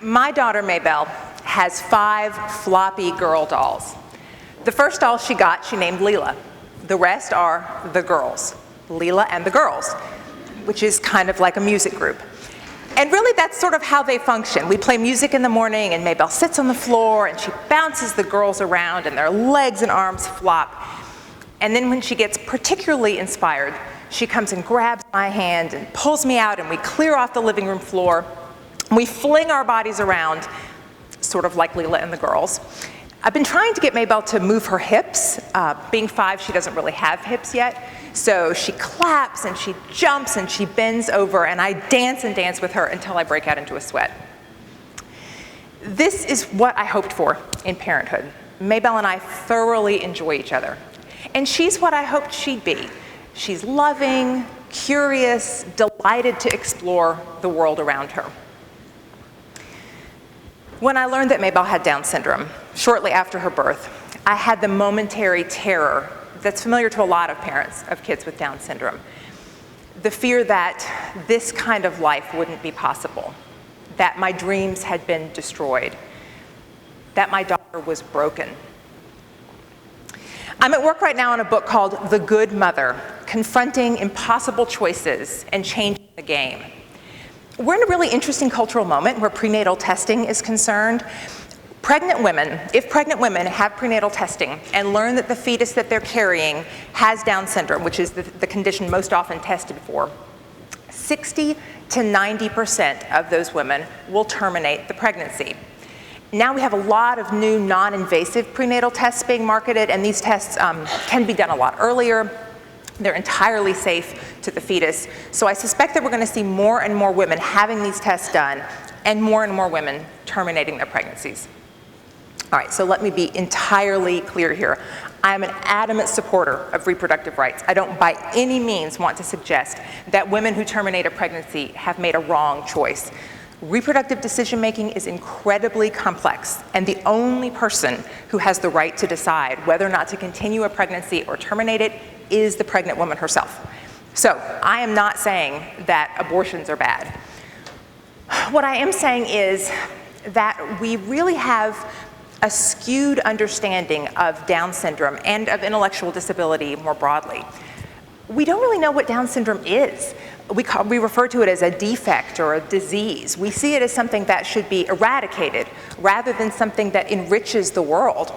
My daughter, Maybelle, has 5 floppy girl dolls. The first doll she got, she named Leela. The rest are the girls, Leela and the girls, which is kind of like a music group. And really, that's sort of how they function. We play music in the morning, and Maybelle sits on the floor, and she bounces the girls around, and their legs and arms flop. And then when she gets particularly inspired, she comes and grabs my hand and pulls me out, and we clear off the living room floor. We fling our bodies around, sort of like Leela and the girls. I've been trying to get Maybelle to move her hips. Being 5, she doesn't really have hips yet. So she claps and she jumps and she bends over, and I dance and dance with her until I break out into a sweat. This is what I hoped for in parenthood. Maybelle and I thoroughly enjoy each other. And she's what I hoped she'd be. She's loving, curious, delighted to explore the world around her. When I learned that Maybelle had Down syndrome, shortly after her birth, I had the momentary terror that's familiar to a lot of parents of kids with Down syndrome. The fear that this kind of life wouldn't be possible, that my dreams had been destroyed, that my daughter was broken. I'm at work right now on a book called The Good Mother, Confronting Impossible Choices and Changing the Game. We're in a really interesting cultural moment where prenatal testing is concerned. Pregnant women, if pregnant women have prenatal testing and learn that the fetus that they're carrying has Down syndrome, which is the condition most often tested for, 60 to 90% of those women will terminate the pregnancy. Now we have a lot of new non-invasive prenatal tests being marketed, and these tests can be done a lot earlier. They're entirely safe to the fetus. So I suspect that we're going to see more and more women having these tests done and more women terminating their pregnancies. All right, so let me be entirely clear here. I'm an adamant supporter of reproductive rights. I don't by any means want to suggest that women who terminate a pregnancy have made a wrong choice. Reproductive decision-making is incredibly complex, and the only person who has the right to decide whether or not to continue a pregnancy or terminate it is the pregnant woman herself. So I am not saying that abortions are bad. What I am saying is that we really have a skewed understanding of Down syndrome and of intellectual disability more broadly. We don't really know what Down syndrome is. We refer to it as a defect or a disease. We see it as something that should be eradicated rather than something that enriches the world.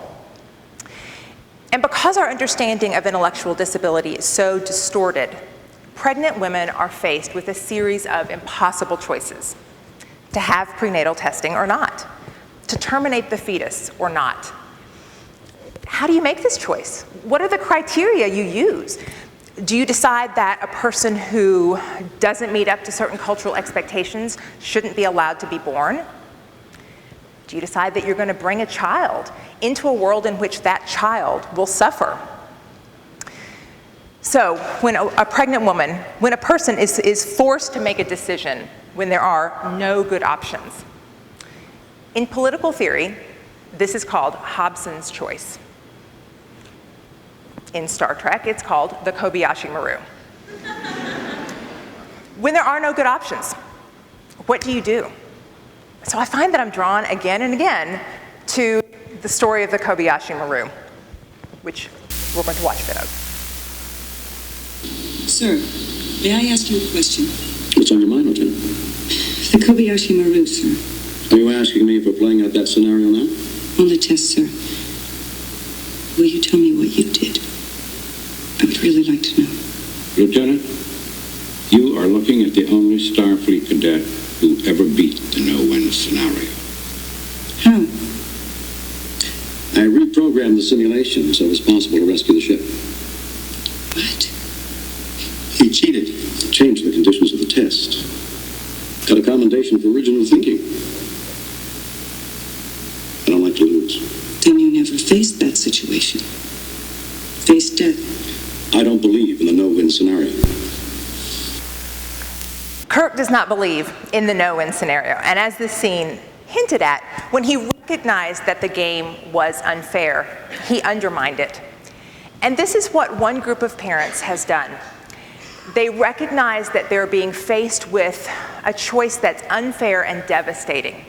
And because our understanding of intellectual disability is so distorted, pregnant women are faced with a series of impossible choices: to have prenatal testing or not, to terminate the fetus or not. How do you make this choice? What are the criteria you use? Do you decide that a person who doesn't meet up to certain cultural expectations shouldn't be allowed to be born? Do you decide that you're going to bring a child into a world in which that child will suffer? So when a pregnant woman, when a person is forced to make a decision when there are no good options, in political theory, this is called Hobson's choice. In Star Trek, it's called the Kobayashi Maru. When there are no good options, what do you do? So I find that I'm drawn again and again to the story of the Kobayashi Maru, which we're going to watch a bit of. Sir, may I ask you a question? What's on your mind, Lieutenant? The Kobayashi Maru, sir. Are you asking me if we're playing out that scenario now? On the test, sir. Will you tell me what you did? I would really like to know. Lieutenant, you are looking at the only Starfleet cadet who ever beat the no-win scenario. How? I reprogrammed the simulation so it was possible to rescue the ship. What? He cheated. Changed the conditions of the test. Got a commendation for original thinking. I don't like to lose. Then you never faced that situation. Faced death. I don't believe in the no-win scenario. Kirk does not believe in the no-win scenario, and as this scene hinted at, when he recognized that the game was unfair, he undermined it. And this is what one group of parents has done. They recognize that they're being faced with a choice that's unfair and devastating.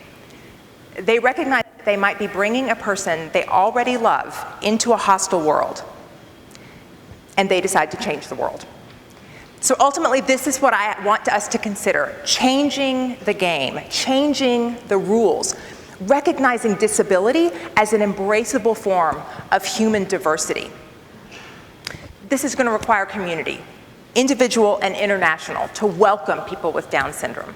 They recognize that they might be bringing a person they already love into a hostile world, and they decide to change the world. So ultimately, this is what I want us to consider: changing the game, changing the rules, recognizing disability as an embraceable form of human diversity. This is going to require community, individual and international, to welcome people with Down syndrome.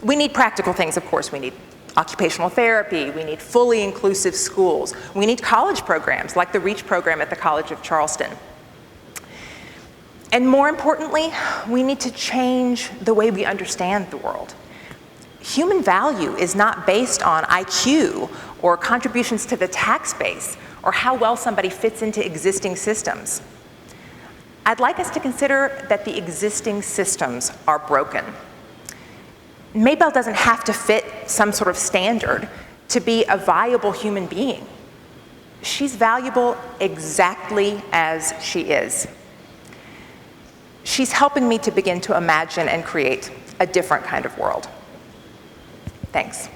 We need practical things, of course. We need occupational therapy, we need fully inclusive schools, we need college programs like the REACH program at the College of Charleston. And more importantly, we need to change the way we understand the world. Human value is not based on IQ or contributions to the tax base or how well somebody fits into existing systems. I'd like us to consider that the existing systems are broken. Maybelle doesn't have to fit some sort of standard to be a viable human being. She's valuable exactly as she is. She's helping me to begin to imagine and create a different kind of world. Thanks.